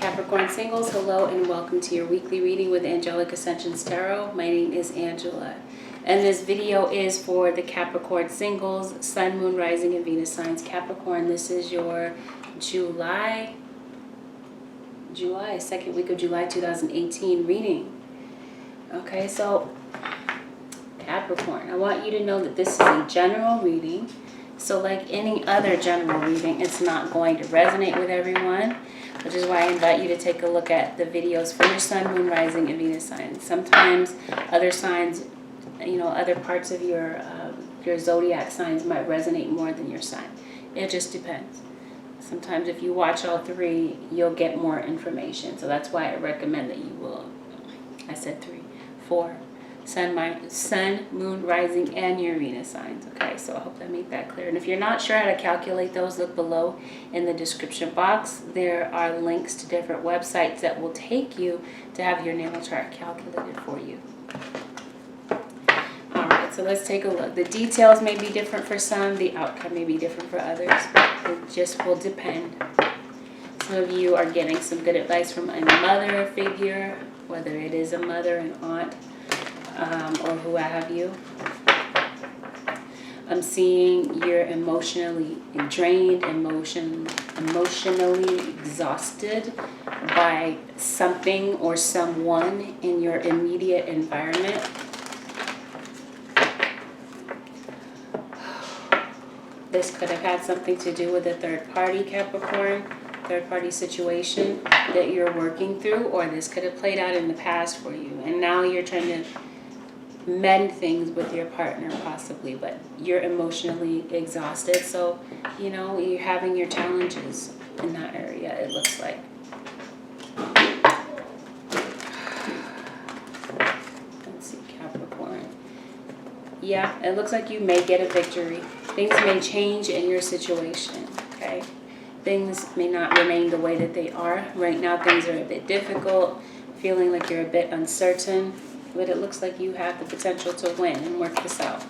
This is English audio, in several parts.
Capricorn singles, hello and welcome to your weekly reading with Angelic Ascensions Tarot. My name is Angela, and this video is for the Capricorn singles, Sun, Moon, Rising, and Venus signs. Capricorn, this is your July, second week of July 2018 reading. Okay, so Capricorn, I want you to know that this is a general reading. So like any other general reading, it's not going to resonate with everyone, which is why I invite you to take a look at the videos for your Sun, Moon, Rising, and Venus signs. Sometimes other signs, other parts of your zodiac signs might resonate more than your sign. It just depends. Sometimes if you watch all three, you'll get more information. So that's why I recommend that you will, I said 3, 4, Sun, Moon, Rising, and your Venus signs. Okay, so I hope I made that clear. And if you're not sure how to calculate those, look below in the description box. There are links to different websites that will take you to have your natal chart calculated for you. All right, so let's take a look. The details may be different for some. The outcome may be different for others. It just will depend. Some of you are getting some good advice from a mother figure, whether it is a mother, an aunt, or who have you. I'm seeing you're emotionally drained, emotionally exhausted by something or someone in your immediate environment. This could have had something to do with a third party, Capricorn, third party situation that you're working through, or this could have played out in the past for you, and now you're trying to mend things with your partner possibly, but you're emotionally exhausted. So, you're having your challenges in that area, it looks like. Let's see, Capricorn. Yeah, it looks like you may get a victory. Things may change in your situation, okay? Things may not remain the way that they are. Right now, things are a bit difficult, feeling like you're a bit uncertain. But it looks like you have the potential to win and work this out.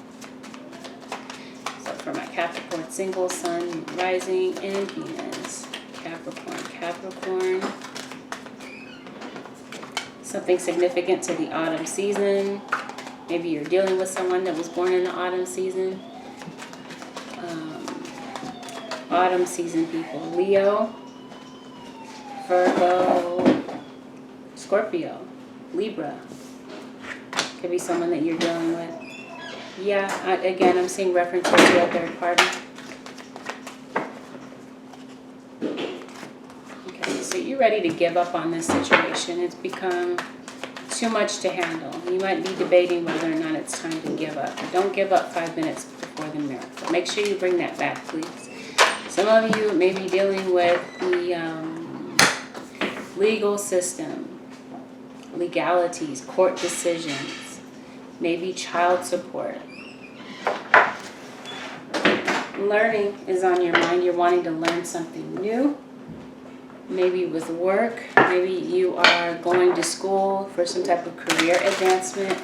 So for my Capricorn single, Sun, Rising, and Venus. Capricorn. Something significant to the autumn season. Maybe you're dealing with someone that was born in the autumn season. Autumn season people. Leo, Virgo, Scorpio, Libra. Could be someone that you're dealing with. Yeah, again, I'm seeing references to a third party. Okay, so you're ready to give up on this situation. It's become too much to handle. You might be debating whether or not it's time to give up. But don't give up 5 minutes before the miracle. Make sure you bring that back, please. Some of you may be dealing with the legal system, legalities, court decisions, maybe child support. Learning is on your mind. You're wanting to learn something new. Maybe with work. Maybe you are going to school for some type of career advancement.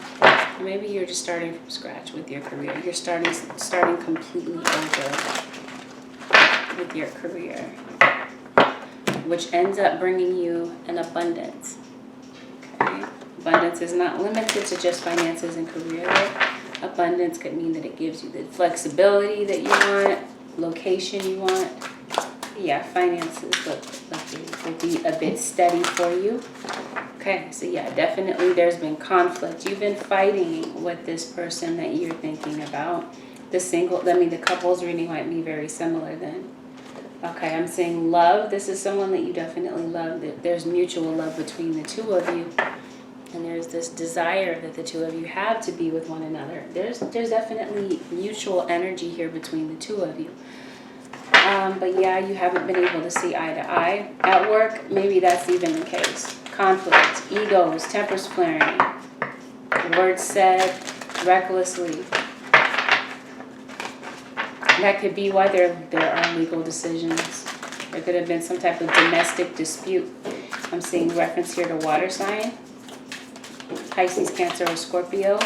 Maybe you're just starting from scratch with your career. You're starting completely over with your career, which ends up bringing you an abundance. Okay? Abundance is not limited to just finances and career. Abundance could mean that it gives you the flexibility that you want, location you want. Yeah, finances will be a bit steady for you. Okay, so yeah, definitely there's been conflict. You've been fighting with this person that you're thinking about. The couples reading might be very similar then. Okay, I'm saying love. This is someone that you definitely love. There's mutual love between the two of you. And there's this desire that the two of you have to be with one another. There's definitely mutual energy here between the two of you. But yeah, you haven't been able to see eye to eye. At work, maybe that's even the case. Conflict, egos, tempers flaring, words said recklessly. That could be why there are legal decisions. There could have been some type of domestic dispute. I'm seeing reference here to water sign. Pisces, Cancer, or Scorpio.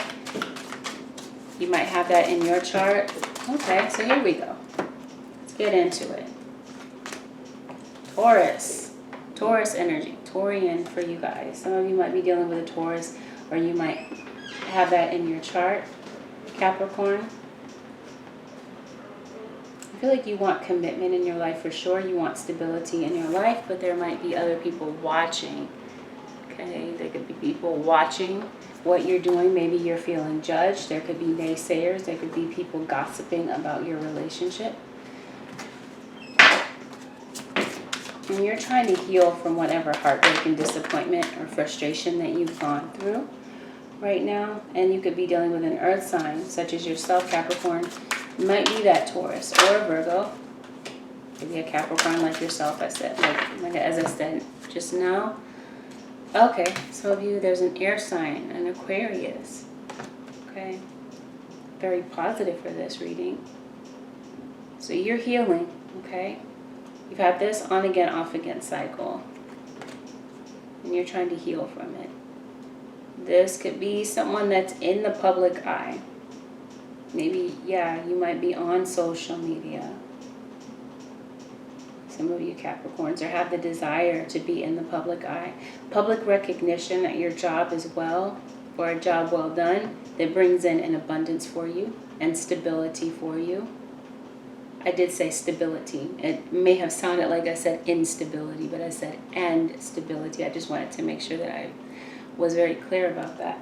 You might have that in your chart. Okay, so here we go. Let's get into it. Taurus. Taurus energy, Taurian for you guys. Some of you might be dealing with a Taurus, or you might have that in your chart. Capricorn. I feel like you want commitment in your life for sure. You want stability in your life, but there might be other people watching. Okay, there could be people watching what you're doing. Maybe you're feeling judged. There could be naysayers. There could be people gossiping about your relationship. And you're trying to heal from whatever heartbreak and disappointment or frustration that you've gone through right now. And you could be dealing with an earth sign, such as yourself, Capricorn. It might be that Taurus or a Virgo. Maybe a Capricorn like yourself, as I said just now. Okay, some of you, there's an air sign, an Aquarius. Okay, very positive for this reading. So you're healing, okay? You've had this on again, off again cycle. And you're trying to heal from it. This could be someone that's in the public eye. Maybe, yeah, you might be on social media. Some of you Capricorns or have the desire to be in the public eye. Public recognition at your job as well, or a job well done, that brings in an abundance for you and stability for you. I did say stability. It may have sounded like I said instability, but I said and stability. I just wanted to make sure that I was very clear about that.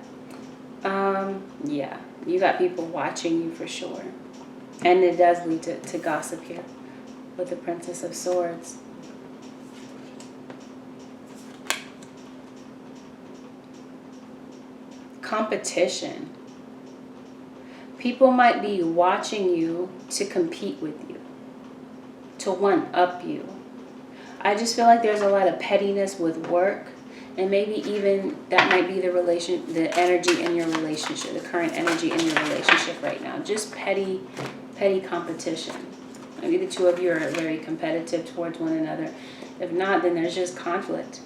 Yeah, you got people watching you for sure. And it does lead to gossip here with the Princess of Swords. Competition. People might be watching you to compete with you, to one-up you. I just feel like there's a lot of pettiness with work, and maybe even that might be the energy in your relationship, the current energy in your relationship right now. Just petty competition. Maybe the two of you are very competitive towards one another. If not, then there's just conflict.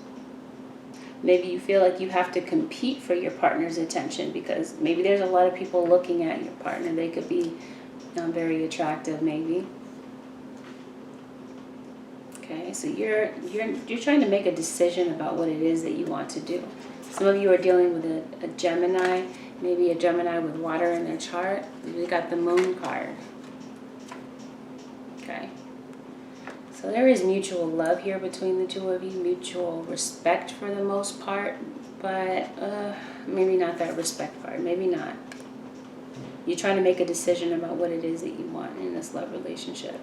Maybe you feel like you have to compete for your partner's attention because maybe there's a lot of people looking at your partner. They could be very attractive, maybe. Okay, so you're trying to make a decision about what it is that you want to do. Some of you are dealing with a Gemini, maybe a Gemini with water in their chart. We got the Moon card. Okay. So there is mutual love here between the two of you, mutual respect for the most part, but maybe not that respect part, maybe not. You're trying to make a decision about what it is that you want in this love relationship.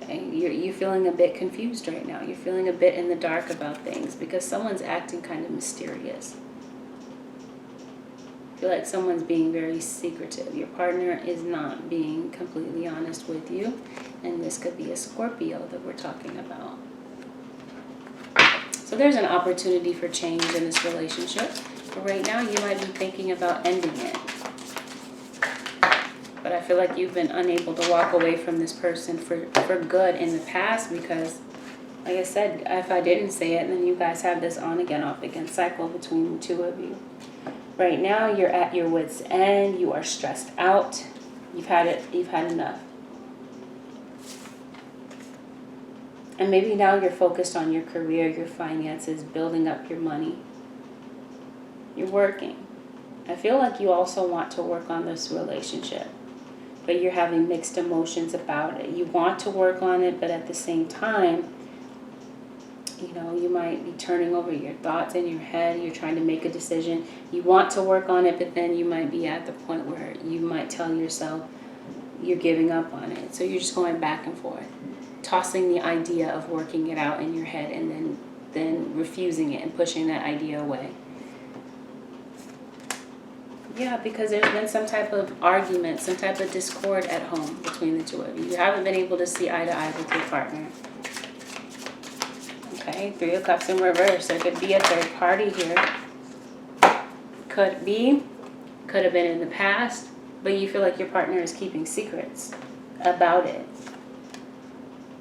Okay? You're feeling a bit confused right now. You're feeling a bit in the dark about things because someone's acting kind of mysterious. I feel like someone's being very secretive. Your partner is not being completely honest with you. And this could be a Scorpio that we're talking about. So there's an opportunity for change in this relationship. But right now you might be thinking about ending it. But I feel like you've been unable to walk away from this person for good in the past because, like I said, if I didn't say it, then you guys have this on again, off again cycle between the two of you. Right now you're at your wit's end. You are stressed out. You've had enough. And maybe now you're focused on your career, your finances, building up your money. You're working. I feel like you also want to work on this relationship, but you're having mixed emotions about it. You want to work on it, but at the same time, you might be turning over your thoughts in your head. You're trying to make a decision. You want to work on it, but then you might be at the point where you might tell yourself you're giving up on it. So you're just going back and forth, tossing the idea of working it out in your head and then refusing it and pushing that idea away. Yeah, because there's been some type of argument, some type of discord at home between the two of you. You haven't been able to see eye to eye with your partner. Okay, 3 of Cups in reverse. There could be a third party here. Could have been in the past, but you feel like your partner is keeping secrets about it.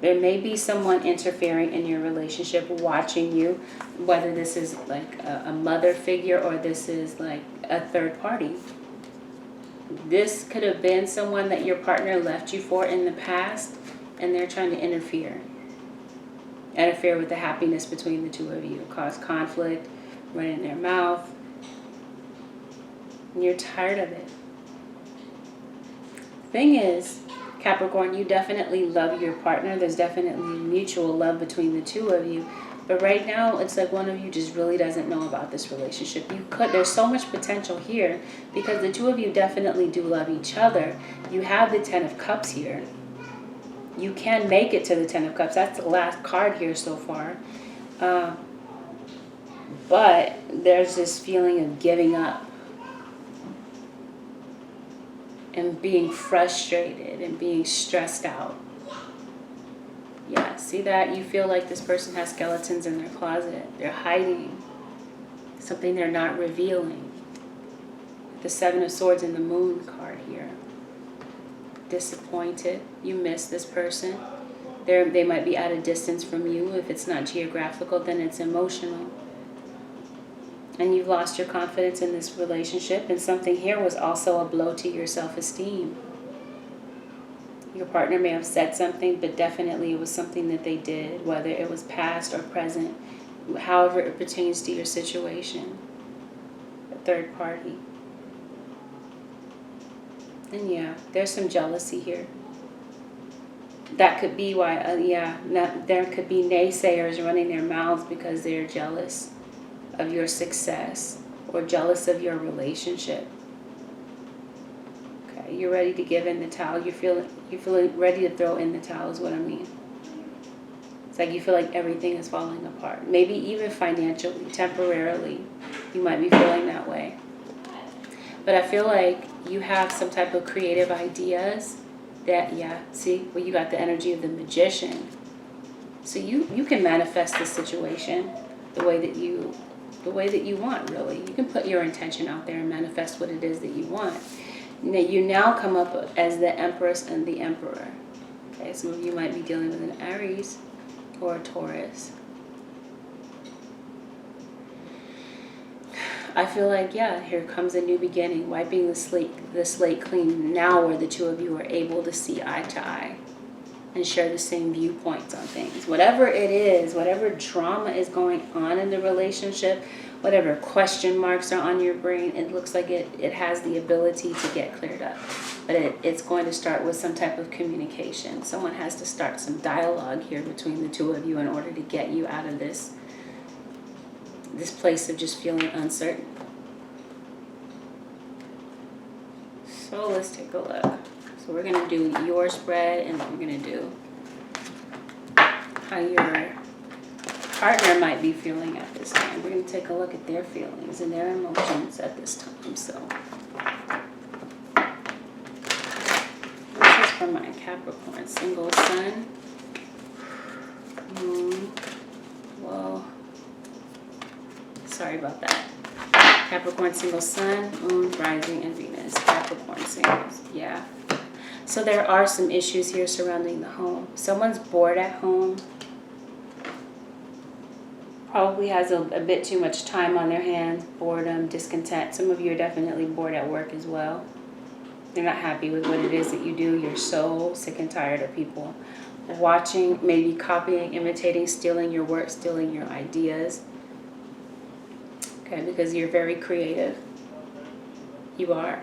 There may be someone interfering in your relationship, watching you, whether this is like a mother figure or this is like a third party. This could have been someone that your partner left you for in the past, and they're trying to interfere. interfere with the happiness between the two of you, cause conflict, run in their mouth. And you're tired of it. Thing is, Capricorn, you definitely love your partner. There's definitely mutual love between the two of you. But right now, it's like one of you just really doesn't know about this relationship. There's so much potential here because the two of you definitely do love each other. You have the 10 of Cups here. You can make it to the 10 of Cups. That's the last card here so far. But there's this feeling of giving up and being frustrated and being stressed out. Yeah, see that? You feel like this person has skeletons in their closet. They're hiding something they're not revealing. The 7 of Swords and the Moon card here. Disappointed. You miss this person. They might be at a distance from you. If it's not geographical, then it's emotional. And you've lost your confidence in this relationship. And something here was also a blow to your self-esteem. Your partner may have said something, but definitely it was something that they did, whether it was past or present, however it pertains to your situation. A third party. And yeah, there's some jealousy here. That could be why, there could be naysayers running their mouths because they're jealous of your success or jealous of your relationship. Okay, you're ready to give in the towel. You're feeling ready to throw in the towel is what I mean. It's like you feel like everything is falling apart. Maybe even financially, temporarily, you might be feeling that way. But I feel like you have some type of creative ideas that, see, well, you got the energy of the Magician. So you can manifest the situation the way that you want, really. You can put your intention out there and manifest what it is that you want. You now come up as the Empress and the Emperor. Okay, some of you might be dealing with an Aries or a Taurus. I feel like, here comes a new beginning, wiping the slate clean now where the two of you are able to see eye to eye and share the same viewpoints on things. Whatever it is, whatever drama is going on in the relationship, whatever question marks are on your brain, it looks like it has the ability to get cleared up. But it's going to start with some type of communication. Someone has to start some dialogue here between the two of you in order to get you out of this place of just feeling uncertain. So let's take a look. So we're going to do your spread, and then we're going to do how your partner might be feeling at this time. We're going to take a look at their feelings and their emotions at this time. So this is for my Capricorn single sun, moon. Well, sorry about that. Capricorn single sun, moon, rising, and Venus. Capricorn singles. Yeah. So there are some issues here surrounding the home. Someone's bored at home. Probably has a bit too much time on their hands. Boredom, discontent. Some of you are definitely bored at work as well. You're not happy with what it is that you do. You're so sick and tired of people watching, maybe copying, imitating, stealing your work, stealing your ideas. Okay, because you're very creative. You are.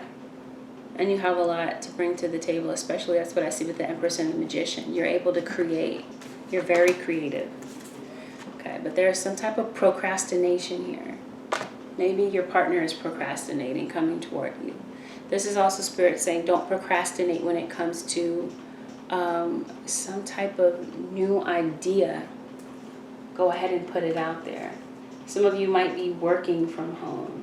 And you have a lot to bring to the table, especially that's what I see with the Empress and the Magician. You're able to create. You're very creative. Okay, but there's some type of procrastination here. Maybe your partner is procrastinating, coming toward you. This is also Spirit saying don't procrastinate when it comes to some type of new idea. Go ahead and put it out there. Some of you might be working from home.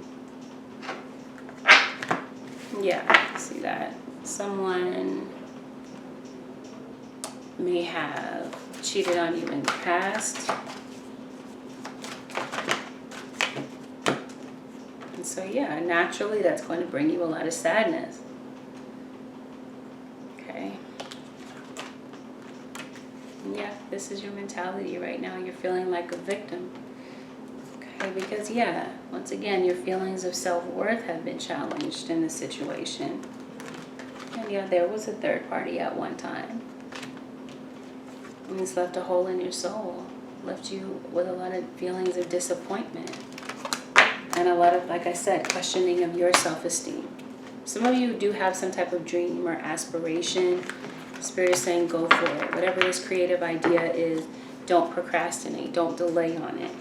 Yeah, see that. Someone may have cheated on you in the past. And so, naturally that's going to bring you a lot of sadness. Okay. Yeah, this is your mentality right now. You're feeling like a victim. Okay, because once again, your feelings of self-worth have been challenged in this situation. And there was a third party at one time. And it's left a hole in your soul. left you with a lot of feelings of disappointment. And a lot of, like I said, questioning of your self-esteem. Some of you do have some type of dream or aspiration. Spirit is saying go for it. Whatever this creative idea is, don't procrastinate. Don't delay on it.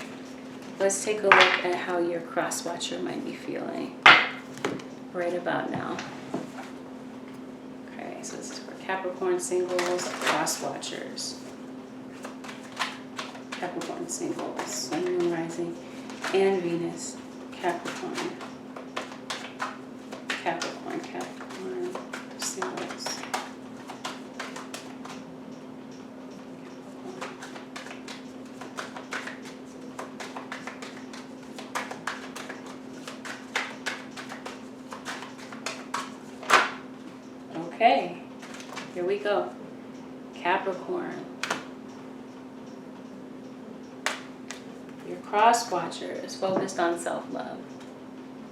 Let's take a look at how your cross-watcher might be feeling right about now. Okay, so this is for Capricorn singles, cross-watchers. Capricorn singles, Sun, Moon, Rising, and Venus. Capricorn, singles. Okay, here we go. Capricorn. Your cross-watcher is focused on self-love.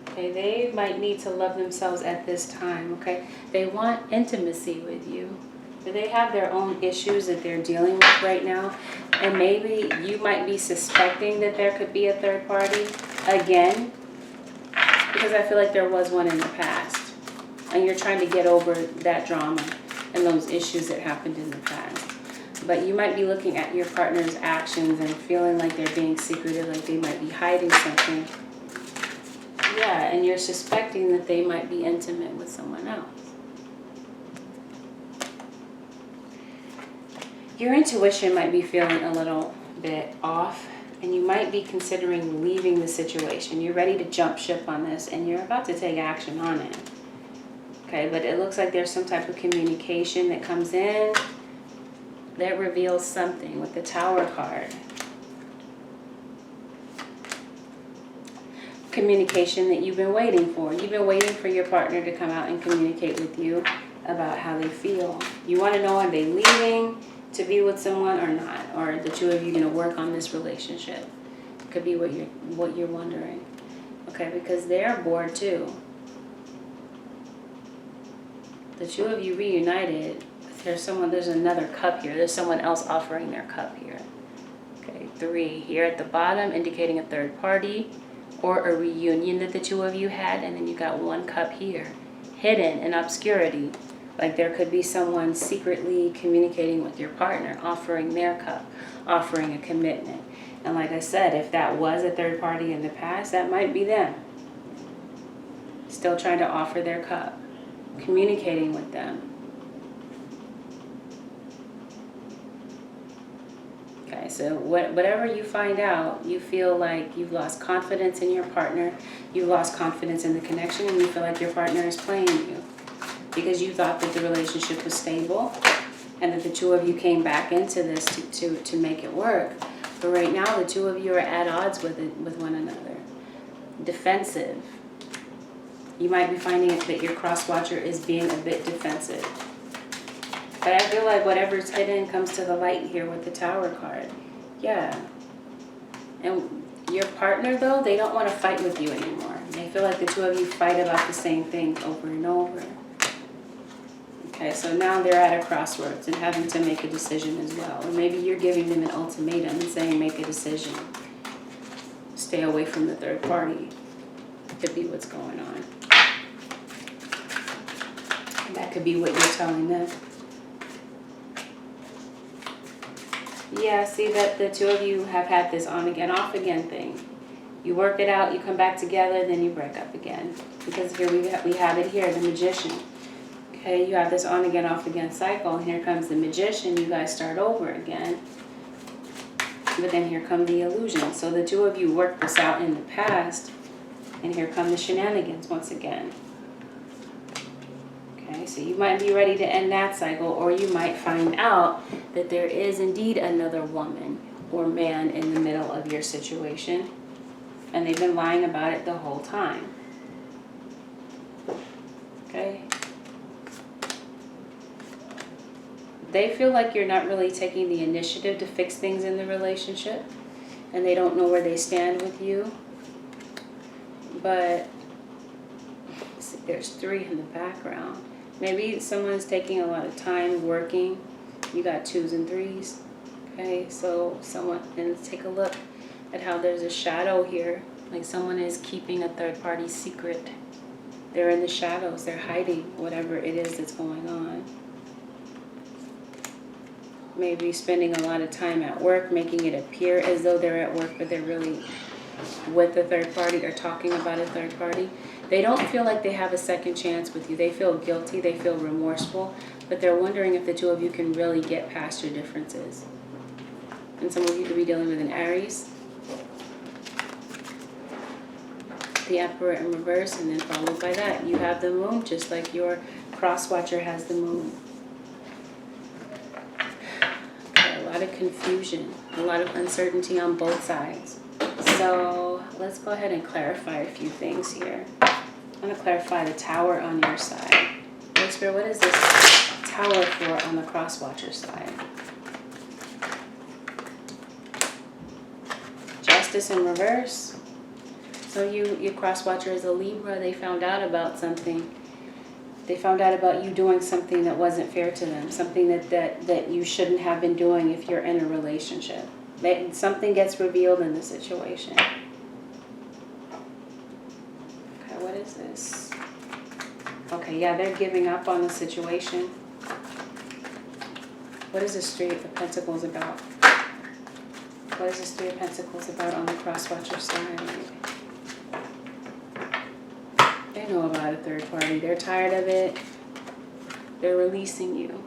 Okay, they might need to love themselves at this time, okay? They want intimacy with you. But they have their own issues that they're dealing with right now. And maybe you might be suspecting that there could be a third party again. Because I feel like there was one in the past. And you're trying to get over that drama and those issues that happened in the past. But you might be looking at your partner's actions and feeling like they're being secretive, like they might be hiding something. Yeah, and you're suspecting that they might be intimate with someone else. Your intuition might be feeling a little bit off, and you might be considering leaving the situation. You're ready to jump ship on this, and you're about to take action on it. Okay, but it looks like there's some type of communication that comes in that reveals something with the Tower card. Communication that you've been waiting for. You've been waiting for your partner to come out and communicate with you about how they feel. You want to know, are they leaving to be with someone or not? Or are the two of you going to work on this relationship? Could be what you're wondering. Okay, because they're bored too. The two of you reunited. There's another cup here. There's someone else offering their cup here. Okay, 3 here at the bottom, indicating a third party or a reunion that the two of you had, and then you got 1 cup here, hidden in obscurity. Like there could be someone secretly communicating with your partner, offering their cup, offering a commitment. And like I said, if that was a third party in the past, that might be them. Still trying to offer their cup, communicating with them. Okay, so whatever you find out, you feel like you've lost confidence in your partner, you've lost confidence in the connection, and you feel like your partner is playing you because you thought that the relationship was stable and that the two of you came back into this to make it work. But right now, the two of you are at odds with one another. Defensive. You might be finding that your cross-watcher is being a bit defensive. But I feel like whatever's hidden comes to the light here with the Tower card. Yeah. And your partner, though, they don't want to fight with you anymore. They feel like the two of you fight about the same thing over and over. Okay, so now they're at a crossroads and having to make a decision as well. Or maybe you're giving them an ultimatum and saying, make a decision. Stay away from the third party. Could be what's going on. That could be what you're telling them. Yeah, see that the two of you have had this on again, off again thing. You work it out, you come back together, then you break up again. Because here we have it here, the Magician. Okay, you have this on again, off again cycle. And here comes the Magician, you guys start over again. But then here come the Illusion. So the two of you worked this out in the past. And here come the shenanigans once again. Okay, so you might be ready to end that cycle, or you might find out that there is indeed another woman or man in the middle of your situation, and they've been lying about it the whole time. Okay? They feel like you're not really taking the initiative to fix things in the relationship, and they don't know where they stand with you. But see, there's 3 in the background. Maybe someone's taking a lot of time working. You got 2s and 3s. Okay, so someone, and take a look at how there's a shadow here. Like someone is keeping a third party secret. They're in the shadows, they're hiding whatever it is that's going on. Maybe spending a lot of time at work, making it appear as though they're at work, but they're really with a third party or talking about a third party. They don't feel like they have a second chance with you. They feel guilty, they feel remorseful, but they're wondering if the two of you can really get past your differences. And some of you could be dealing with an Aries, the Emperor in reverse, and then followed by that, you have the Moon, just like your cross-watcher has the Moon. Okay, a lot of confusion, a lot of uncertainty on both sides. So let's go ahead and clarify a few things here. I'm going to clarify the Tower on your side. Holy Spirit, what is this Tower for on the cross-watcher side? Justice in reverse. So your cross-watcher is a Libra. They found out about something. They found out about you doing something that wasn't fair to them. Something that you shouldn't have been doing if you're in a relationship. Something gets revealed in the situation. Okay, what is this? Okay, yeah, they're giving up on the situation. What is this Three of Pentacles about? What is this Three of Pentacles about on the cross-watcher side? They know about a third party. They're tired of it. They're releasing you.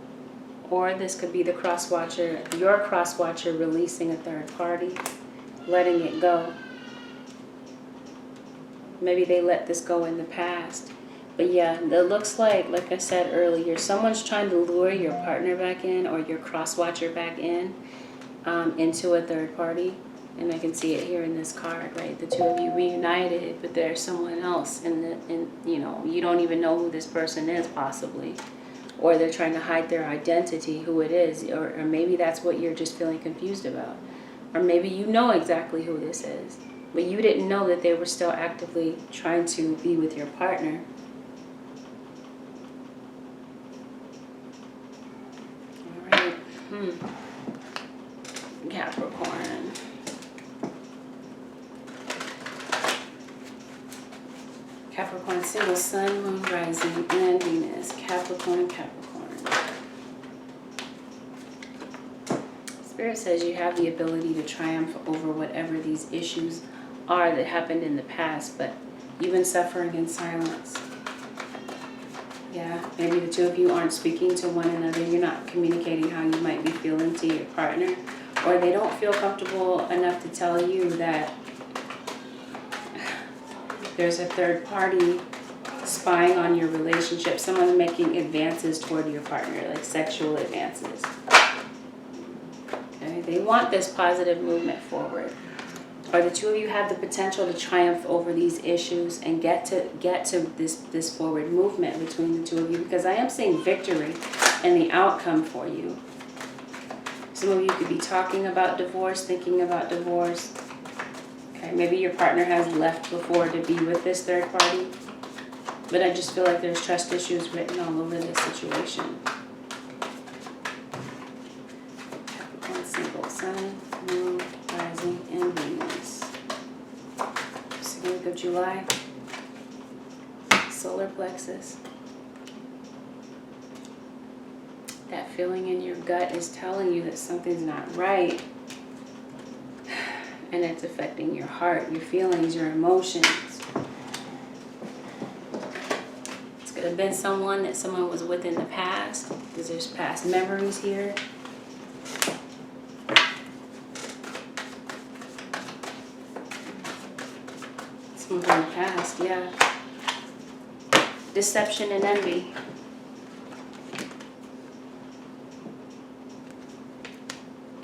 Or this could be the cross-watcher, your cross-watcher releasing a third party, letting it go. Maybe they let this go in the past. But yeah, it looks like I said earlier, someone's trying to lure your partner back in or your cross-watcher back in into a third party. And I can see it here in this card, right? The two of you reunited, but there's someone else, and you know, you don't even know who this person is, possibly. Or they're trying to hide their identity, who it is. Or maybe that's what you're just feeling confused about. Or maybe you know exactly who this is, but you didn't know that they were still actively trying to be with your partner. All right. Capricorn. Capricorn, single sun, moon, rising, and Venus. Capricorn. Spirit says you have the ability to triumph over whatever these issues are that happened in the past, but you've been suffering in silence. Yeah, maybe the two of you aren't speaking to one another. You're not communicating how you might be feeling to your partner, or they don't feel comfortable enough to tell you that there's a third party spying on your relationship. Someone making advances toward your partner, like sexual advances. Okay, they want this positive movement forward. Or the two of you have the potential to triumph over these issues and get to this forward movement between the two of you, because I am seeing victory in the outcome for you. Some of you could be talking about divorce, thinking about divorce. Okay, maybe your partner has left before to be with this third party, but I just feel like there's trust issues written all over this situation. Capricorn, single sun, moon, rising, and Venus. Second week of July. Solar plexus. That feeling in your gut is telling you that something's not right. And it's affecting your heart, your feelings, your emotions. It's could have been someone that someone was with in the past, because there's past memories here. Someone from the past, yeah. Deception and envy.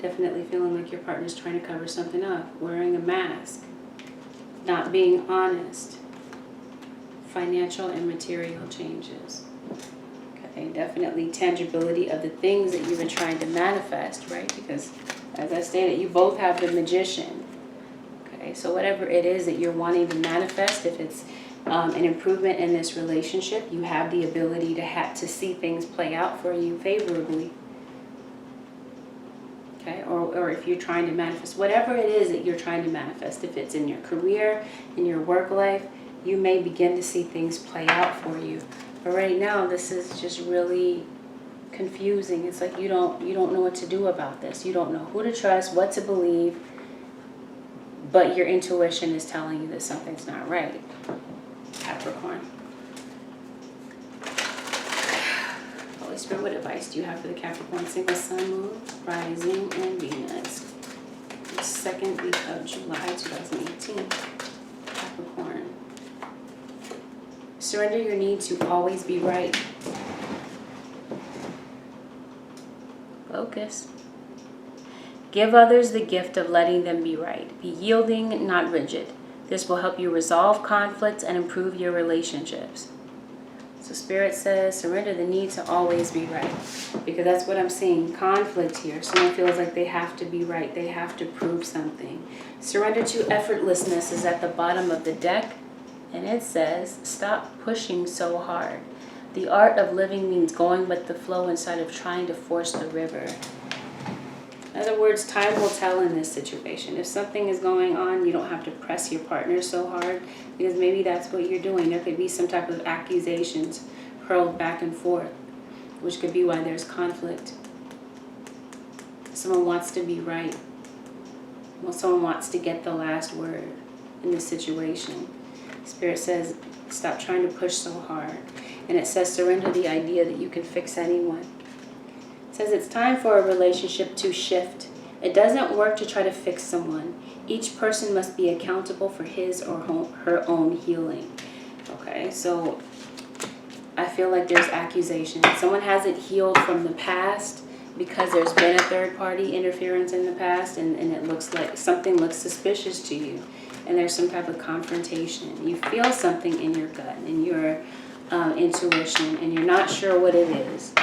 Definitely feeling like your partner's trying to cover something up, wearing a mask, not being honest, financial and material changes. Okay, definitely tangibility of the things that you've been trying to manifest, right? Because as I stated, you both have the Magician. Okay, so whatever it is that you're wanting to manifest, if it's an improvement in this relationship, you have the ability to see things play out for you favorably. Okay, or if you're trying to manifest, whatever it is that you're trying to manifest, if it's in your career, in your work life, you may begin to see things play out for you. But right now, this is just really confusing. It's like you don't know what to do about this. You don't know who to trust, what to believe, but your intuition is telling you that something's not right, Capricorn. Holy Spirit, what advice do you have for the Capricorn single sun, moon, rising, and Venus? The second week of July 2018. Capricorn. Surrender your need to always be right. Focus. Give others the gift of letting them be right. Be yielding, not rigid. This will help you resolve conflicts and improve your relationships. So Spirit says, surrender the need to always be right. Because that's what I'm seeing, conflict here. Someone feels like they have to be right. They have to prove something. Surrender to effortlessness is at the bottom of the deck. And it says, stop pushing so hard. The art of living means going with the flow instead of trying to force the river. In other words, time will tell in this situation. If something is going on, you don't have to press your partner so hard, because maybe that's what you're doing. There could be some type of accusations hurled back and forth, which could be why there's conflict. Someone wants to be right. Well, someone wants to get the last word in this situation. Spirit says, stop trying to push so hard. And it says, surrender the idea that you can fix anyone. It says it's time for a relationship to shift. It doesn't work to try to fix someone. Each person must be accountable for his or her own healing. Okay, so I feel like there's accusation. Someone hasn't healed from the past because there's been a third party interference in the past, and it looks like something looks suspicious to you. And there's some type of confrontation. You feel something in your gut, in your intuition, and you're not sure what it is.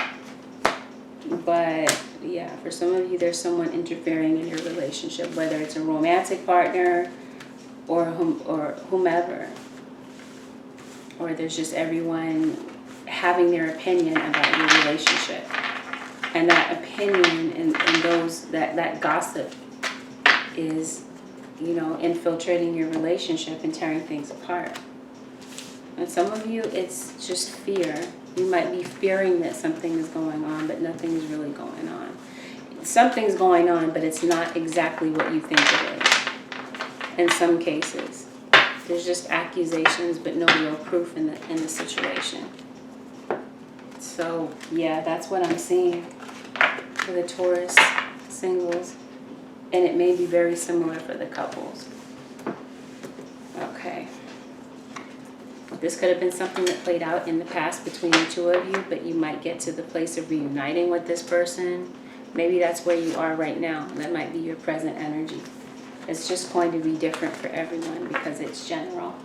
But yeah, for some of you, there's someone interfering in your relationship, whether it's a romantic partner or whomever. Or there's just everyone having their opinion about your relationship. And that opinion and those that gossip is, you know, infiltrating your relationship and tearing things apart. And some of you, it's just fear. You might be fearing that something is going on, but nothing is really going on. Something's going on, but it's not exactly what you think it is. In some cases, there's just accusations, but no real proof in the situation. So yeah, that's what I'm seeing for the Taurus singles, and it may be very similar for the couples. Okay. This could have been something that played out in the past between the two of you, but you might get to the place of reuniting with this person. Maybe that's where you are right now. That might be your present energy. It's just going to be different for everyone because it's general.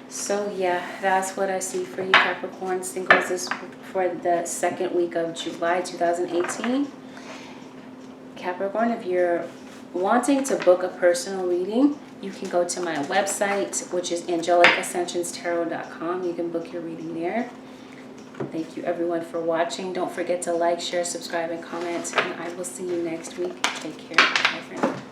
So yeah, that's what I see for you, Capricorn singles. This for the second week of July 2018. Capricorn, if you're wanting to book a personal reading, you can go to my website, which is AngelicAscensionsTarot.com. You can book your reading there. Thank you everyone for watching. Don't forget to like, share, subscribe, and comment. And I will see you next week. Take care, my friend.